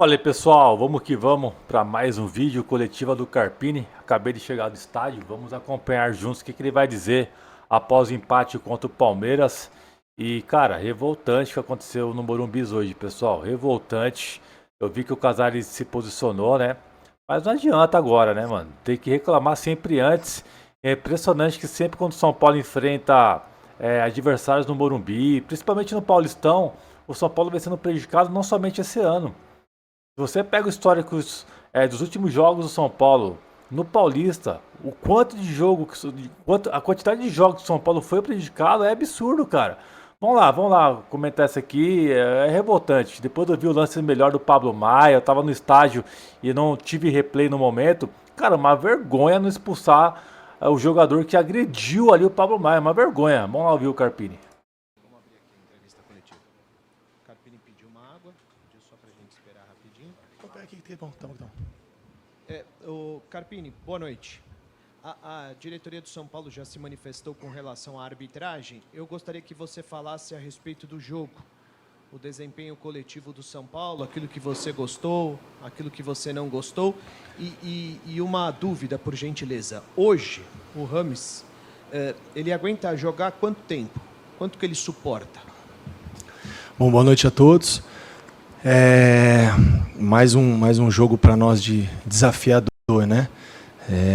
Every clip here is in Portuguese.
Fala aí pessoal, vamos que vamos para mais um vídeo coletiva do Carpini. Acabei de chegar do estádio, vamos acompanhar juntos o que ele vai dizer após o empate contra o Palmeiras. E cara, revoltante o que aconteceu no Morumbi hoje, pessoal, revoltante. Eu vi que o Casares se posicionou, né? Mas não adianta agora, né, mano? Tem que reclamar sempre antes. É impressionante que sempre quando o São Paulo enfrenta adversários no Morumbi, principalmente no Paulistão, o São Paulo vem sendo prejudicado não somente esse ano. Se você pega o histórico dos últimos jogos do São Paulo no Paulista, o quanto de jogo, a quantidade de jogos que o São Paulo foi prejudicado é absurdo, cara. Vamos lá comentar isso aqui. É revoltante. Depois eu vi o lance melhor do Pablo Maia, eu tava no estádio e não tive replay no momento. Cara, uma vergonha não expulsar o jogador que agrediu ali o Pablo Maia. Uma vergonha. Vamos lá ouvir o Carpini. Vamos abrir aqui a entrevista coletiva. O Carpini pediu uma água, pediu só pra gente esperar rapidinho. Opa, aqui, tá bom, tá bom, então. O Carpini, boa noite. A diretoria do São Paulo já se manifestou com relação à arbitragem. Eu gostaria que você falasse a respeito do jogo, o desempenho coletivo do São Paulo, aquilo que você gostou, aquilo que você não gostou. E uma dúvida, por gentileza. Hoje, o Rames, ele aguenta jogar quanto tempo? Quanto que ele suporta? Bom, boa noite a todos. Mais um jogo para nós de desafiador, né?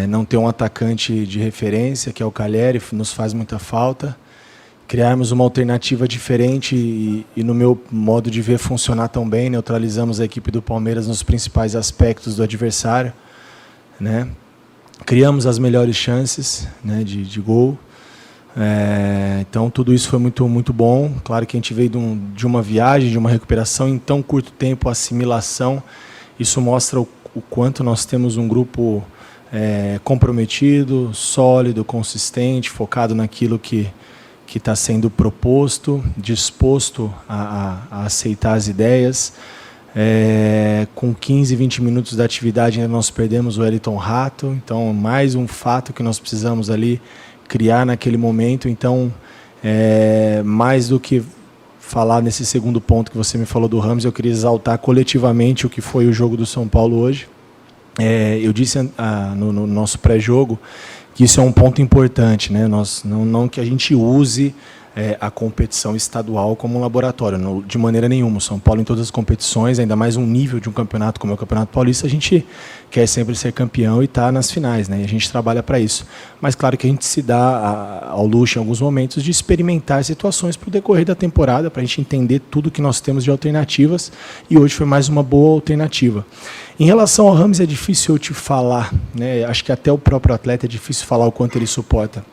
Não ter um atacante de referência, que é o Calheri, nos faz muita falta. Criarmos uma alternativa diferente e no meu modo de ver, funcionar tão bem. Neutralizamos a equipe do Palmeiras nos principais aspectos do adversário, né? Criamos as melhores chances, né, de gol. Então tudo isso foi muito bom. Claro que a gente veio de uma viagem, de uma recuperação em tão curto tempo, assimilação. Isso mostra o quanto nós temos um grupo comprometido, sólido, consistente, focado naquilo que está sendo proposto, disposto a aceitar as ideias. Com 15, 20 minutos da atividade ainda nós perdemos o Wellington Rato, então mais um fato que nós precisamos ali criar naquele momento. Então, mais do que falar nesse segundo ponto que você me falou do Rames, eu queria exaltar coletivamente o que foi o jogo do São Paulo hoje. Eu disse no nosso pré-jogo que isso é um ponto importante, né? Não que a gente use a competição estadual como um laboratório, de maneira nenhuma. O São Paulo, em todas as competições, ainda mais um nível de um campeonato como é o Campeonato Paulista, a gente quer sempre ser campeão e estar nas finais, né? E a gente trabalha para isso. Mas claro que a gente se dá ao luxo, em alguns momentos, de experimentar situações para o decorrer da temporada, para a gente entender tudo que nós temos de alternativas, e hoje foi mais uma boa alternativa. Em relação ao Rames, é difícil eu te falar, né? Acho que até o próprio atleta é difícil falar o quanto ele suporta.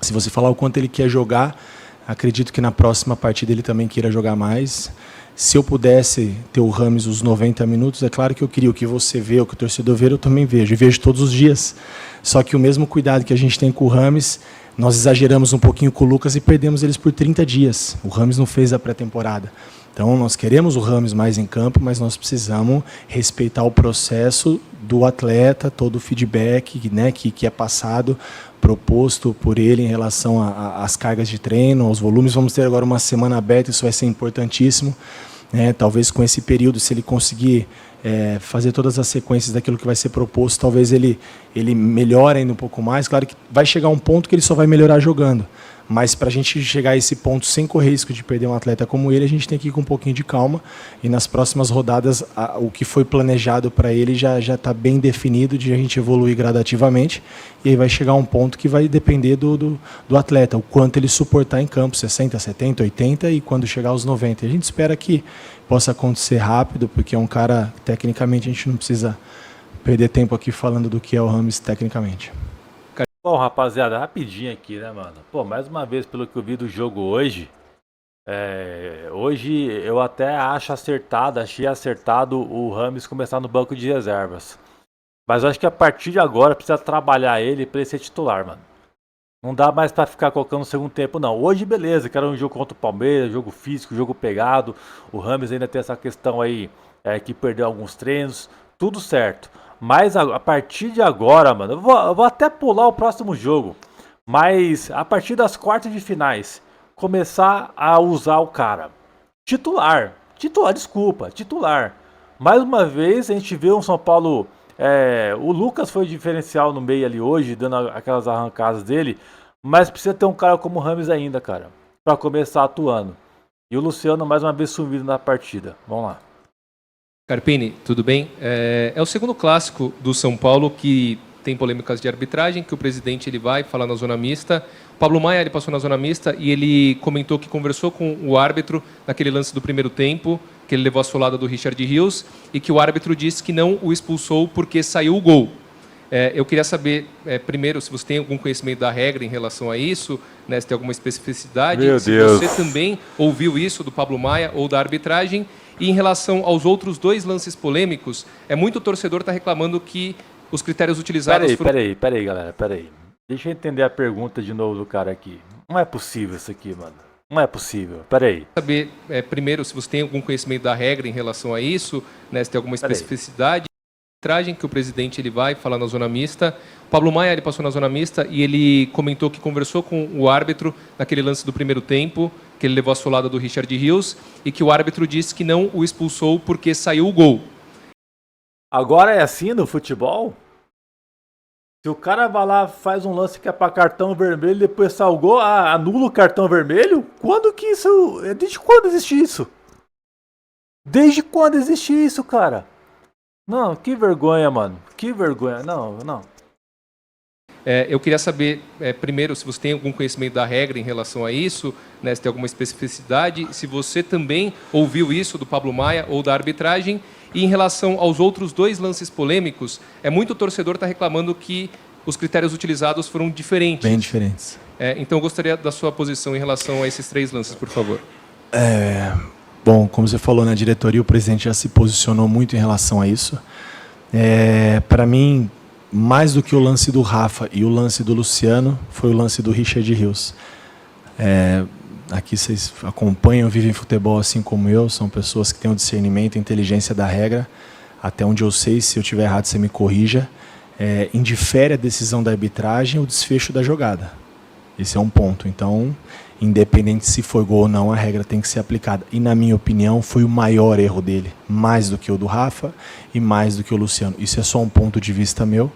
Se você falar o quanto ele quer jogar, acredito que na próxima partida ele também queira jogar mais. Se eu pudesse ter o Rames os 90 minutos, é claro que eu queria. O que você vê, o que o torcedor vê, eu também vejo. E vejo todos os dias. Só que o mesmo cuidado que a gente tem com o Rames, nós exageramos um pouquinho com o Lucas e perdemos eles por 30 dias. O Rames não fez a pré-temporada. Então nós queremos o Rames mais em campo, mas nós precisamos respeitar o processo do atleta, todo o feedback, né, que é passado, proposto por ele em relação às cargas de treino, aos volumes. Vamos ter agora uma semana aberta, isso vai ser importantíssimo. Talvez com esse período, se ele conseguir fazer todas as sequências daquilo que vai ser proposto, talvez ele melhore ainda um pouco mais. Claro que vai chegar um ponto que ele só vai melhorar jogando. Mas para a gente chegar a esse ponto sem correr risco de perder um atleta como ele, a gente tem que ir com um pouquinho de calma. E nas próximas rodadas, o que foi planejado para ele já está bem definido, de a gente evoluir gradativamente. E aí vai chegar um ponto que vai depender do atleta, o quanto ele suportar em campo, 60, 70, 80 e quando chegar aos 90. E a gente espera que possa acontecer rápido, porque é um cara, tecnicamente, a gente não precisa perder tempo aqui falando do que é o Rames tecnicamente. Bom, rapaziada, rapidinho aqui, né, mano? Pô, mais uma vez, pelo que eu vi do jogo hoje, hoje eu até achei acertado o Rames começar no banco de reservas. Mas eu acho que a partir de agora precisa trabalhar ele pra ele ser titular, mano. Não dá mais pra ficar colocando no segundo tempo, não. Hoje, beleza, que era um jogo contra o Palmeiras, jogo físico, jogo pegado. O Rames ainda tem essa questão aí, que perdeu alguns treinos. Tudo certo. Mas a partir de agora, mano, eu vou até pular o próximo jogo. Mas a partir das quartas de finais, começar a usar o cara. Titular. Titular, desculpa, titular. Mais uma vez a gente vê um São Paulo. O Lucas foi o diferencial no meio ali hoje, dando aquelas arrancadas dele, mas precisa ter um cara como o Rames ainda, cara, pra começar atuando. E o Luciano mais uma vez sumido na partida. Vamos lá. Carpini, tudo bem? É o segundo clássico do São Paulo que tem polêmicas de arbitragem, que o presidente ele vai falar na zona mista. O Pablo Maia ele passou na zona mista e ele comentou que conversou com o árbitro naquele lance do primeiro tempo, que ele levou a solada do Richard Rios, e que o árbitro disse que não o expulsou porque saiu o gol. Eu queria saber, primeiro, se você tem algum conhecimento da regra em relação a isso, né, se tem alguma especificidade, Meu se Deus. você também ouviu isso do Pablo Maia ou da arbitragem. E em relação aos outros dois lances polêmicos, muito torcedor está reclamando que os critérios utilizados foram... Peraí, galera, peraí. Deixa eu entender a pergunta de novo do cara aqui. Não é possível isso aqui, mano. Não é possível, peraí. Saber, primeiro, se você tem algum conhecimento da regra em relação a isso, né, se tem alguma especificidade. Arbitragem que o presidente ele vai falar na zona mista. O Pablo Maia ele passou na zona mista e ele comentou que conversou com o árbitro naquele lance do primeiro tempo, que ele levou a solada do Richard Rios, e que o árbitro disse que não o expulsou porque saiu o gol. Agora é assim no futebol? Se o cara vai lá, faz um lance que é pra cartão vermelho, depois sai o gol, anula o cartão vermelho? Quando que isso... Desde quando existe isso? Desde quando existe isso, cara? Não, que vergonha, mano. Que vergonha. Não. Eu queria saber, primeiro, se você tem algum conhecimento da regra em relação a isso, né, se tem alguma especificidade, se você também ouviu isso do Pablo Maia ou da arbitragem. E em relação aos outros dois lances polêmicos, muito torcedor está reclamando que os critérios utilizados foram diferentes. Bem diferentes. Então eu gostaria da sua posição em relação a esses três lances, por favor. Bom, como você falou na diretoria, o presidente já se posicionou muito em relação a isso. Para mim, mais do que o lance do Rafa e o lance do Luciano, foi o lance do Richard Rios. Aqui vocês acompanham, vivem futebol assim como eu, são pessoas que têm o discernimento, a inteligência da regra. Até onde eu sei, se eu estiver errado, você me corrija. Indifere a decisão da arbitragem o desfecho da jogada. Esse é um ponto. Então, independente se foi gol ou não, a regra tem que ser aplicada. E, na minha opinião, foi o maior erro dele. Mais do que o do Rafa e mais do que o Luciano. Isso é só um ponto de vista meu.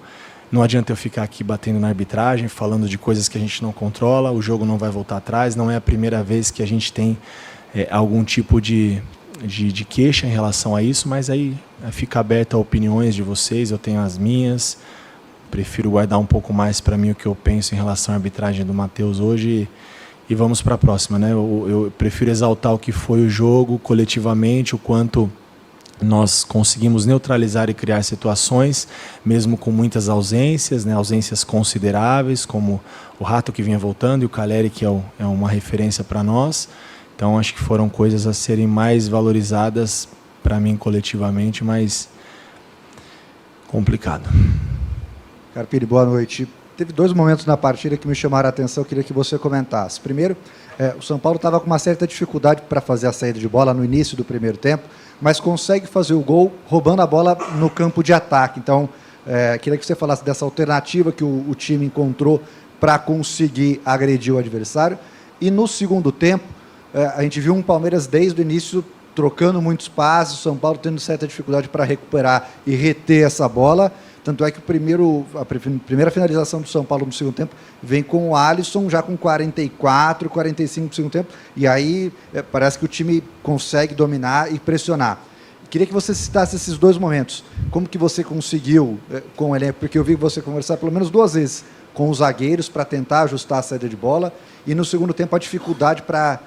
Não adianta eu ficar aqui batendo na arbitragem, falando de coisas que a gente não controla, o jogo não vai voltar atrás, não é a primeira vez que a gente tem algum tipo de queixa em relação a isso, mas aí fica aberto a opiniões de vocês, eu tenho as minhas, prefiro guardar um pouco mais para mim o que eu penso em relação à arbitragem do Matheus hoje e vamos para a próxima, né? Eu prefiro exaltar o que foi o jogo coletivamente, o quanto nós conseguimos neutralizar e criar situações, mesmo com muitas ausências, né, ausências consideráveis, como o Rato que vinha voltando e o Caleri que é uma referência para nós. Então acho que foram coisas a serem mais valorizadas para mim coletivamente, mas complicado. Carpini, boa noite. Teve dois momentos na partida que me chamaram a atenção, eu queria que você comentasse. Primeiro, o São Paulo estava com uma certa dificuldade para fazer a saída de bola no início do primeiro tempo, mas consegue fazer o gol roubando a bola no campo de ataque. Então, queria que você falasse dessa alternativa que o time encontrou para conseguir agredir o adversário. E no segundo tempo, a gente viu um Palmeiras desde o início trocando muitos passes, o São Paulo tendo certa dificuldade para recuperar e reter essa bola. Tanto é que a primeira finalização do São Paulo no segundo tempo vem com o Alisson já com 44, 45 no segundo tempo. E aí parece que o time consegue dominar e pressionar. Queria que você citasse esses dois momentos. Como que você conseguiu com o elenco? Porque eu vi você conversar pelo menos duas vezes com os zagueiros para tentar ajustar a saída de bola. E no segundo tempo a dificuldade para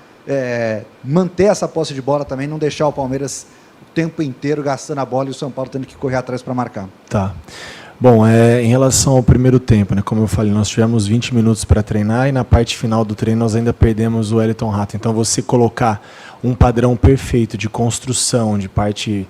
manter essa posse de bola também, não deixar o Palmeiras o tempo inteiro gastando a bola e o São Paulo tendo que correr atrás para marcar. Tá. Bom, em relação ao primeiro tempo, né, como eu falei, nós tivemos 20 minutos para treinar e na parte final do treino nós ainda perdemos o Wellington Rato. Então você colocar um padrão perfeito de construção, de parte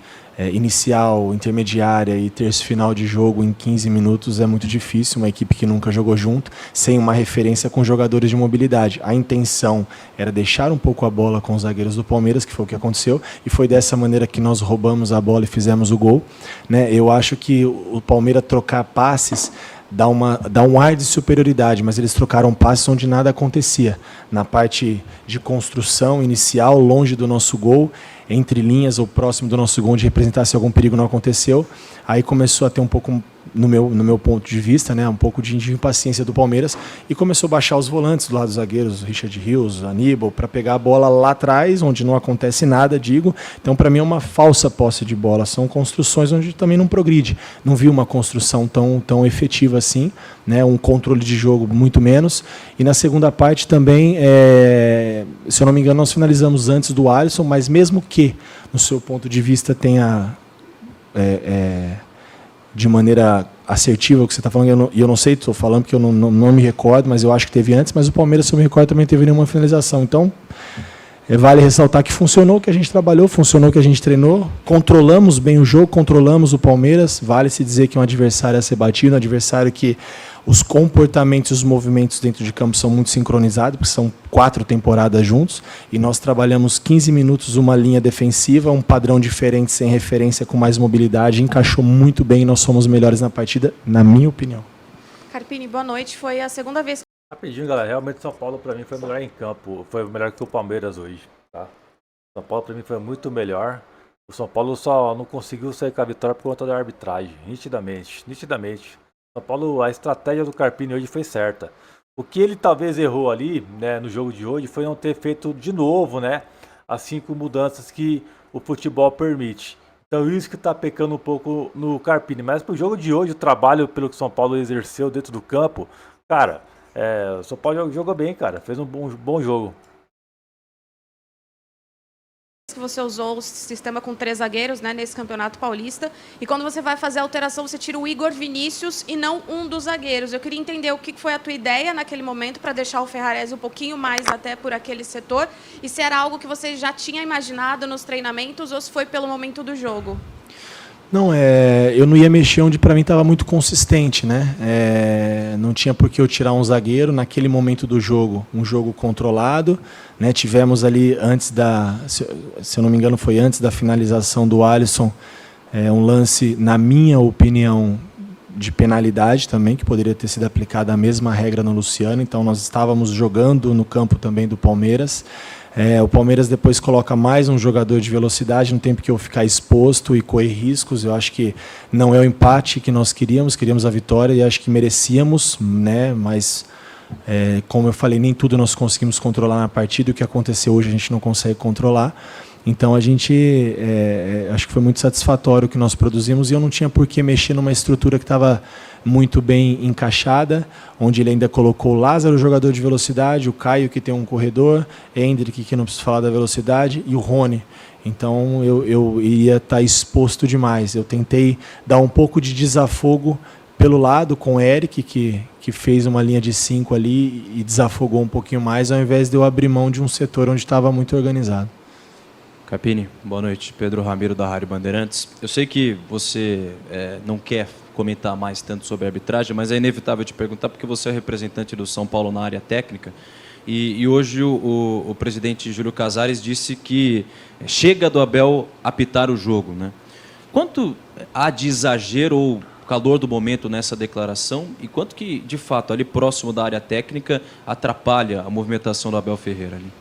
inicial, intermediária e terço final de jogo em 15 minutos é muito difícil, uma equipe que nunca jogou junto, sem uma referência com jogadores de mobilidade. A intenção era deixar um pouco a bola com os zagueiros do Palmeiras, que foi o que aconteceu, e foi dessa maneira que nós roubamos a bola e fizemos o gol, né? Eu acho que o Palmeiras trocar passes dá um ar de superioridade, mas eles trocaram passes onde nada acontecia. Na parte de construção inicial, longe do nosso gol, entre linhas ou próximo do nosso gol, onde representasse algum perigo, não aconteceu. Aí começou a ter um pouco, no meu ponto de vista, né, um pouco de impaciência do Palmeiras, e começou a baixar os volantes do lado dos zagueiros, Richard Rios, Aníbal, para pegar a bola lá atrás, onde não acontece nada, digo. Então, para mim, é uma falsa posse de bola. São construções onde também não progride. Não vi uma construção tão efetiva assim, né, um controle de jogo muito menos. E na segunda parte também, se eu não me engano, nós finalizamos antes do Alisson, mas mesmo que, no seu ponto de vista, tenha... de maneira assertiva o que você está falando, e eu não sei, estou falando porque eu não me recordo, mas eu acho que teve antes, mas o Palmeiras, se eu me recordo, também teve nenhuma finalização. Então, vale ressaltar que funcionou o que a gente trabalhou, funcionou o que a gente treinou, controlamos bem o jogo, controlamos o Palmeiras, vale se dizer que é um adversário a ser batido, um adversário que os comportamentos e os movimentos dentro de campo são muito sincronizados, porque são 4 temporadas juntos, e nós trabalhamos 15 minutos uma linha defensiva, um padrão diferente, sem referência, com mais mobilidade, encaixou muito bem e nós somos melhores na partida, na minha opinião. Carpini, boa noite. Foi a segunda vez. Rapidinho, galera. Realmente o São Paulo pra mim foi melhor em campo. Foi melhor que o Palmeiras hoje, tá? O São Paulo pra mim foi muito melhor. O São Paulo só não conseguiu sair com a vitória por conta da arbitragem. Nitidamente. São Paulo, a estratégia do Carpini hoje foi certa. O que ele talvez errou ali, né, no jogo de hoje, foi não ter feito de novo, né, as 5 mudanças que o futebol permite. Então isso que tá pecando um pouco no Carpini. Mas pro jogo de hoje, o trabalho pelo que o São Paulo exerceu dentro do campo, cara, o São Paulo jogou bem, cara. Fez um bom jogo. Que você usou o sistema com 3 zagueiros, né, nesse Campeonato Paulista, e quando você vai fazer a alteração, você tira o Igor Vinícius e não um dos zagueiros. Eu queria entender o que foi a tua ideia naquele momento para deixar o Ferrarese um pouquinho mais até por aquele setor, e se era algo que você já tinha imaginado nos treinamentos ou se foi pelo momento do jogo. Não, eu não ia mexer onde para mim estava muito consistente, né? Não tinha por que eu tirar um zagueiro naquele momento do jogo, um jogo controlado, né? Tivemos ali antes se eu não me engano foi antes da finalização do Alisson, um lance, na minha opinião, de penalidade também, que poderia ter sido aplicada a mesma regra no Luciano, então nós estávamos jogando no campo também do Palmeiras. O Palmeiras depois coloca mais um jogador de velocidade, não tem porque eu ficar exposto e correr riscos. Eu acho que não é o empate que nós queríamos a vitória e acho que merecíamos, né? Mas, como eu falei, nem tudo nós conseguimos controlar na partida, o que aconteceu hoje a gente não consegue controlar. Então a gente, acho que foi muito satisfatório o que nós produzimos e eu não tinha por que mexer numa estrutura que estava muito bem encaixada, onde ele ainda colocou o Lázaro, jogador de velocidade, o Caio, que tem um corredor, Hendrick, que não precisa falar da velocidade, e o Rony. Então eu iria estar exposto demais. Eu tentei dar um pouco de desafogo pelo lado com o Eric, que fez uma linha de 5 ali e desafogou um pouquinho mais, ao invés de eu abrir mão de um setor onde estava muito organizado. Carpini, boa noite. Pedro Ramiro, da Rádio Bandeirantes. Eu sei que você não quer comentar mais tanto sobre a arbitragem, mas é inevitável te perguntar porque você é representante do São Paulo na área técnica e hoje o presidente Júlio Casares disse que chega do Abel apitar o jogo, né? Quanto há de exagero ou calor do momento nessa declaração e quanto que, de fato, ali próximo da área técnica atrapalha a movimentação do Abel Ferreira ali?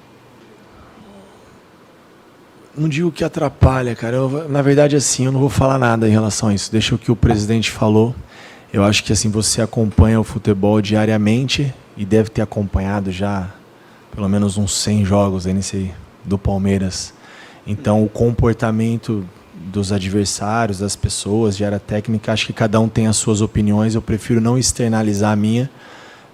Não digo que atrapalha, cara. Na verdade, assim, eu não vou falar nada em relação a isso. Deixa o que o presidente falou. Eu acho que assim você acompanha o futebol diariamente e deve ter acompanhado já pelo menos uns 100 jogos aí do Palmeiras. Então, o comportamento dos adversários, das pessoas de área técnica, acho que cada um tem as suas opiniões. Eu prefiro não externalizar a minha,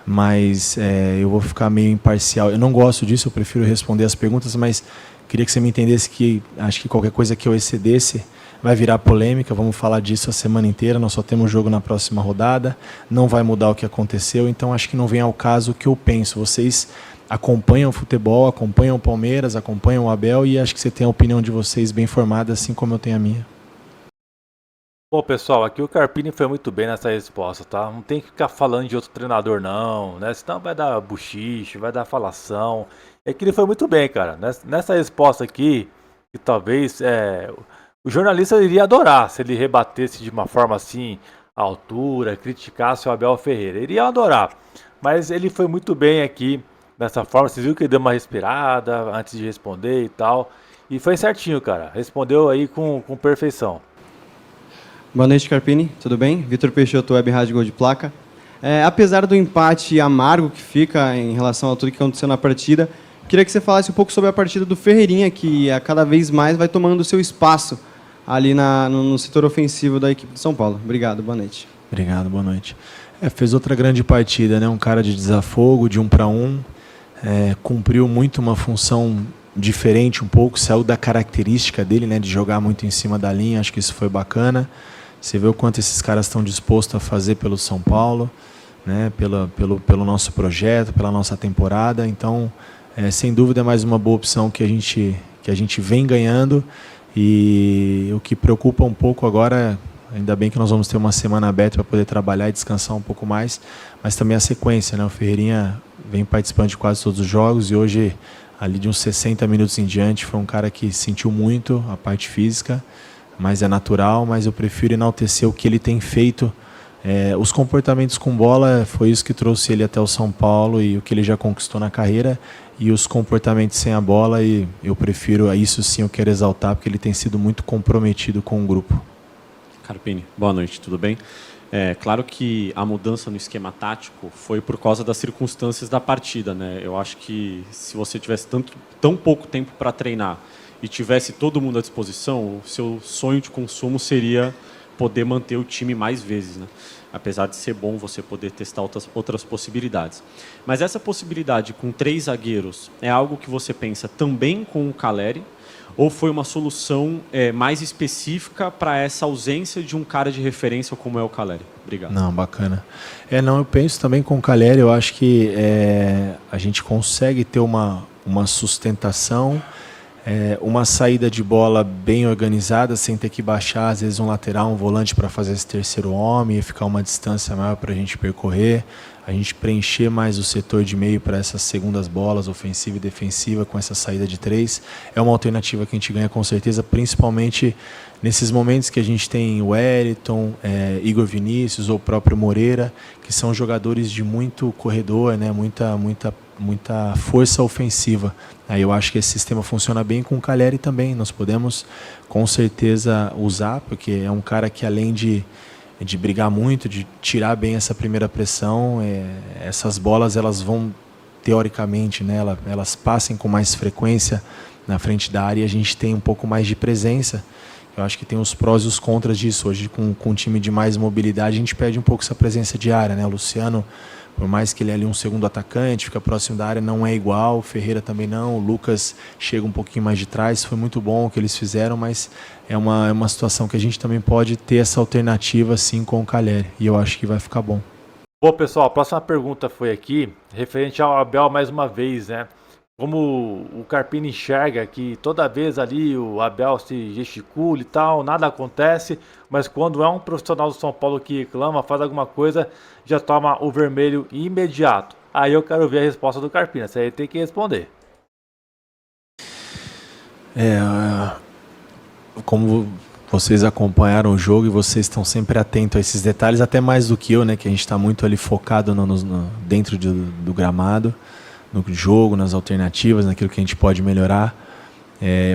mas eu vou ficar meio imparcial. Eu não gosto disso, eu prefiro responder as perguntas, mas queria que você me entendesse que acho que qualquer coisa que eu excedesse vai virar polêmica, vamos falar disso a semana inteira, nós só temos jogo na próxima rodada, não vai mudar o que aconteceu, então acho que não vem ao caso o que eu penso. Vocês acompanham o futebol, acompanham o Palmeiras, acompanham o Abel e acho que você tem a opinião de vocês bem formada, assim como eu tenho a minha. Bom, pessoal, aqui o Carpini foi muito bem nessa resposta, tá? Não tem que ficar falando de outro treinador não, né? Senão vai dar buchiche, vai dar falação. É que ele foi muito bem, cara. Nessa resposta aqui, que talvez o jornalista iria adorar se ele rebatesse de uma forma assim a altura, criticasse o Abel Ferreira. Ele ia adorar, mas ele foi muito bem aqui dessa forma. Vocês viram que ele deu uma respirada antes de responder e tal. E foi certinho, cara. Respondeu aí com perfeição. Boa noite, Carpini. Tudo bem? Vitor Peixoto, Web Rádio Gol de Placa. Apesar do empate amargo que fica em relação a tudo que aconteceu na partida, queria que você falasse um pouco sobre a partida do Ferreirinha, que a cada vez mais vai tomando o seu espaço ali no setor ofensivo da equipe de São Paulo. Obrigado, boa noite. Obrigado, boa noite. Fez outra grande partida, né? Um cara de desafogo, de 1 para 1. Cumpriu muito uma função diferente um pouco, saiu da característica dele, né? De jogar muito em cima da linha, acho que isso foi bacana. Você vê o quanto esses caras estão dispostos a fazer pelo São Paulo, né? Pelo nosso projeto, pela nossa temporada. Então, sem dúvida, é mais uma boa opção que a gente vem ganhando. E o que preocupa um pouco agora, ainda bem que nós vamos ter uma semana aberta para poder trabalhar e descansar um pouco mais, mas também a sequência, né? O Ferreirinha vem participando de quase todos os jogos e hoje, ali de uns 60 minutos em diante, foi um cara que sentiu muito a parte física, mas é natural, mas eu prefiro enaltecer o que ele tem feito. Os comportamentos com bola foi isso que trouxe ele até o São Paulo e o que ele já conquistou na carreira, e os comportamentos sem a bola, e eu prefiro, isso sim eu quero exaltar, porque ele tem sido muito comprometido com o grupo. Carpini, boa noite, tudo bem? Claro que a mudança no esquema tático foi por causa das circunstâncias da partida, né? Eu acho que se você tivesse tão pouco tempo para treinar e tivesse todo mundo à disposição, o seu sonho de consumo seria poder manter o time mais vezes, né? Apesar de ser bom você poder testar outras possibilidades. Mas essa possibilidade com 3 zagueiros é algo que você pensa também com o Calleri, ou foi uma solução mais específica para essa ausência de um cara de referência como é o Calleri? Obrigado. Não, bacana. Não, eu penso também com o Calleri, eu acho que a gente consegue ter uma sustentação, uma saída de bola bem organizada, sem ter que baixar, às vezes, um lateral, um volante para fazer esse terceiro homem e ficar uma distância maior para a gente percorrer, a gente preencher mais o setor de meio para essas segundas bolas, ofensiva e defensiva, com essa saída de 3. É uma alternativa que a gente ganha com certeza, principalmente nesses momentos que a gente tem o Wellington, Igor Vinícius ou o próprio Moreira, que são jogadores de muito corredor, né? muita força ofensiva. Aí eu acho que esse sistema funciona bem com o Calleri também. Nós podemos com certeza usar, porque é um cara que, além de brigar muito, de tirar bem essa primeira pressão, essas bolas elas vão teoricamente, né, elas passem com mais frequência na frente da área e a gente tem um pouco mais de presença. Eu acho que tem os prós e os contras disso. Hoje, com um time de mais mobilidade, a gente perde um pouco essa presença de área, né? O Luciano, por mais que ele é ali um segundo atacante, fica próximo da área, não é igual. O Ferreira também não. O Lucas chega um pouquinho mais de trás. Foi muito bom o que eles fizeram, mas é uma situação que a gente também pode ter essa alternativa, sim, com o Calleri. E eu acho que vai ficar bom. Bom, pessoal, a próxima pergunta foi aqui, referente ao Abel mais uma vez, né? Como o Carpini enxerga que toda vez ali o Abel se gesticula e tal, nada acontece, mas quando é um profissional do São Paulo que reclama, faz alguma coisa, já toma o vermelho imediato. Aí eu quero ver a resposta do Carpini, você aí tem que responder. Como vocês acompanharam o jogo e vocês estão sempre atentos a esses detalhes, até mais do que eu, né? Que a gente está muito ali focado dentro do gramado, no jogo, nas alternativas, naquilo que a gente pode melhorar.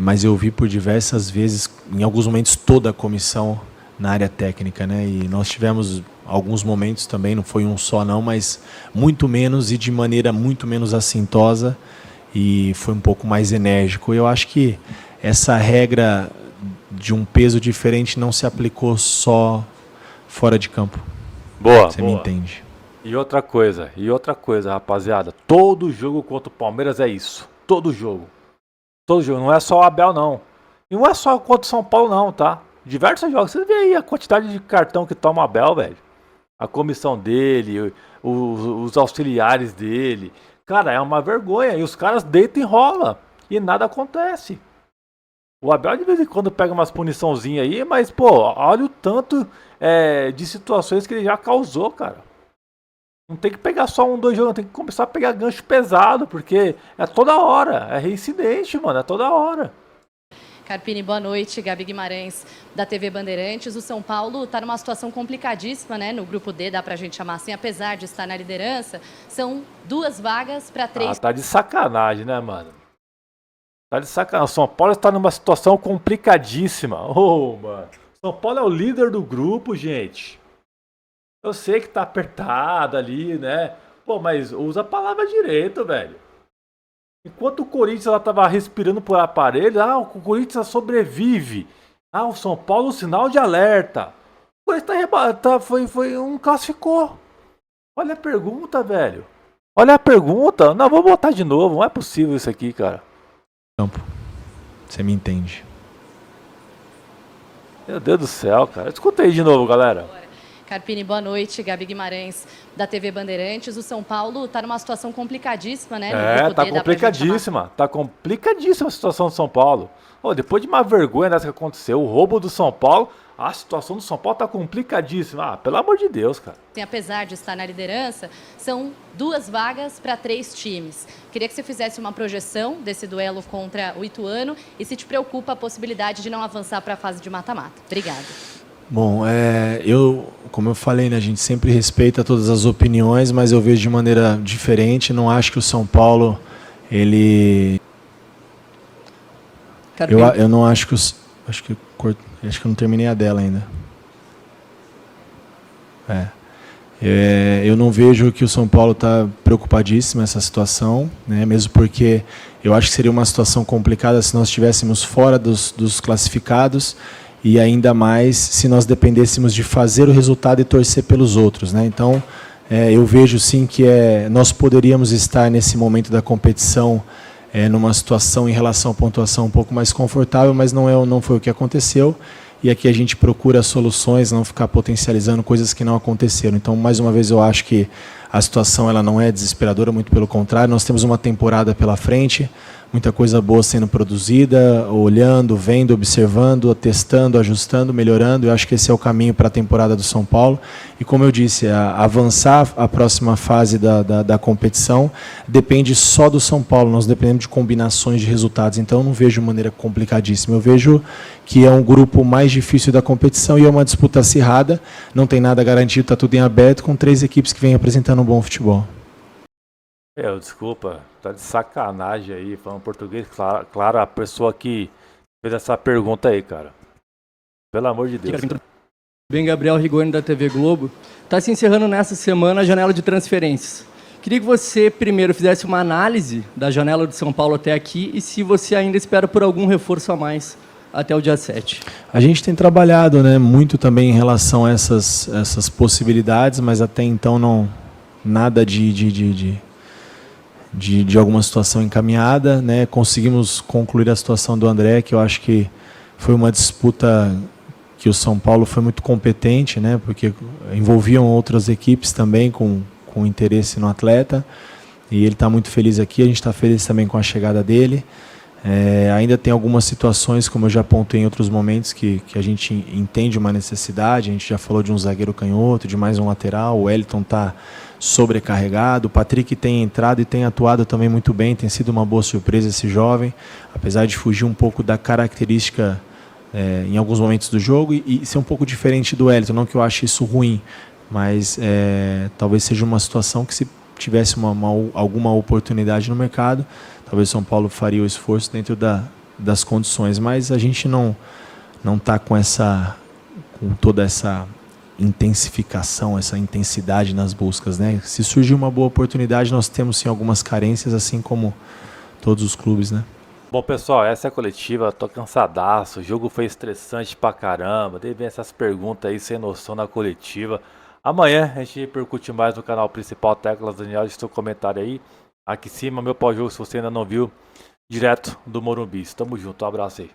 Mas eu vi por diversas vezes, em alguns momentos, toda a comissão na área técnica, né? E nós tivemos alguns momentos também, não foi um só não, mas muito menos e de maneira muito menos assintosa, e foi um pouco mais enérgico. Eu acho que essa regra de um peso diferente não se aplicou só fora de campo. Boa, Você boa. me entende. E outra coisa, rapaziada, todo jogo contra o Palmeiras é isso. Todo jogo. Todo jogo, não é só o Abel não. E não é só contra o São Paulo não, tá? Diversos jogos, você vê aí a quantidade de cartão que toma o Abel, velho. A comissão dele, os auxiliares dele. Cara, é uma vergonha. E os caras deitam e rolam. E nada acontece. O Abel de vez em quando pega umas puniçãozinhas aí, mas, pô, olha o tanto de situações que ele já causou, cara. Não tem que pegar só 1, 2 jogos, tem que começar a pegar gancho pesado, porque é toda hora, é reincidente, mano, é toda hora. Carpini, boa noite. Gabi Guimarães, da TV Bandeirantes. O São Paulo está numa situação complicadíssima, né? No grupo D, dá para a gente chamar assim, apesar de estar na liderança. São 2 vagas para 3. Ah, tá de sacanagem, né, mano? Tá de sacanagem. São Paulo está numa situação complicadíssima. Ô, mano. São Paulo é o líder do grupo, gente. Eu sei que tá apertado ali, né? Pô, mas usa a palavra direito, velho. Enquanto o Corinthians ela tava respirando por aparelho, o Corinthians sobrevive. O São Paulo, sinal de alerta. O Corinthians foi um classificou. Olha a pergunta, velho. Olha a pergunta. Não, vou botar de novo. Não é possível isso aqui, cara. Campo. Você me entende. Meu Deus do céu, cara. Escuta aí de novo, galera. Carpini, boa noite. Gabi Guimarães, da TV Bandeirantes. O São Paulo está numa situação complicadíssima, né? No grupo Tá D, dá pra gente chamar. complicadíssima. Tá complicadíssima a situação do São Paulo. Depois de uma vergonha dessa que aconteceu, o roubo do São Paulo, a situação do São Paulo tá complicadíssima. Pelo amor de Deus, cara. Apesar de estar na liderança, são 2 vagas para 3 times. Queria que você fizesse uma projeção desse duelo contra o Ituano e se te preocupa a possibilidade de não avançar para a fase de mata-mata. Obrigada. Bom, como eu falei, né, a gente sempre respeita todas as opiniões, mas eu vejo de maneira diferente. Não acho que o São Paulo, ele... Eu não acho que acho que eu não terminei a dela ainda. Eu não vejo que o São Paulo está preocupadíssimo nessa situação, né? Mesmo porque eu acho que seria uma situação complicada se nós estivéssemos fora dos classificados e ainda mais se nós dependêssemos de fazer o resultado e torcer pelos outros, né? Então, eu vejo sim que nós poderíamos estar nesse momento da competição numa situação em relação à pontuação um pouco mais confortável, mas não foi o que aconteceu. E aqui a gente procura soluções, não ficar potencializando coisas que não aconteceram. Então, mais uma vez, eu acho que a situação ela não é desesperadora, muito pelo contrário. Nós temos uma temporada pela frente, muita coisa boa sendo produzida, olhando, vendo, observando, testando, ajustando, melhorando. Eu acho que esse é o caminho para a temporada do São Paulo. E como eu disse, avançar a próxima fase da competição depende só do São Paulo. Nós dependemos de combinações de resultados. Então, eu não vejo de maneira complicadíssima. Eu vejo que é um grupo mais difícil da competição e é uma disputa acirrada. Não tem nada garantido, está tudo em aberto, com 3 equipes que vêm apresentando um bom futebol. Desculpa, tá de sacanagem aí, falando português. Claro, a pessoa que fez essa pergunta aí, cara. Pelo amor de Deus. Bem, Gabriel Rigoni, da TV Globo. Está se encerrando nessa semana a janela de transferências. Queria que você primeiro fizesse uma análise da janela de São Paulo até aqui e se você ainda espera por algum reforço a mais até o dia 7. A gente tem trabalhado, né, muito também em relação a essas possibilidades, mas até então nada de alguma situação encaminhada, né? Conseguimos concluir a situação do André, que eu acho que foi uma disputa que o São Paulo foi muito competente, né? Porque envolviam outras equipes também com interesse no atleta, e ele está muito feliz aqui, a gente está feliz também com a chegada dele. Ainda tem algumas situações, como eu já apontei em outros momentos, que a gente entende uma necessidade. A gente já falou de um zagueiro canhoto, de mais um lateral. O Wellington está sobrecarregado. O Patrick tem entrado e tem atuado também muito bem. Tem sido uma boa surpresa esse jovem, apesar de fugir um pouco da característica em alguns momentos do jogo e ser um pouco diferente do Wellington. Não que eu ache isso ruim, mas talvez seja uma situação que, se tivesse alguma oportunidade no mercado, talvez o São Paulo faria o esforço dentro das condições, mas a gente não está com toda essa intensificação, essa intensidade nas buscas, né? Se surgir uma boa oportunidade, nós temos sim algumas carências, assim como todos os clubes, né? Bom, pessoal, essa é a coletiva. Tô cansadaço, o jogo foi estressante pra caramba. Deve essas perguntas aí sem noção na coletiva. Amanhã a gente repercute mais no canal principal Teclas Daniel. Deixa seu comentário aí. Aqui em cima, meu pós-jogo, se você ainda não viu, direto do Morumbi. Tamo junto, um abraço aí.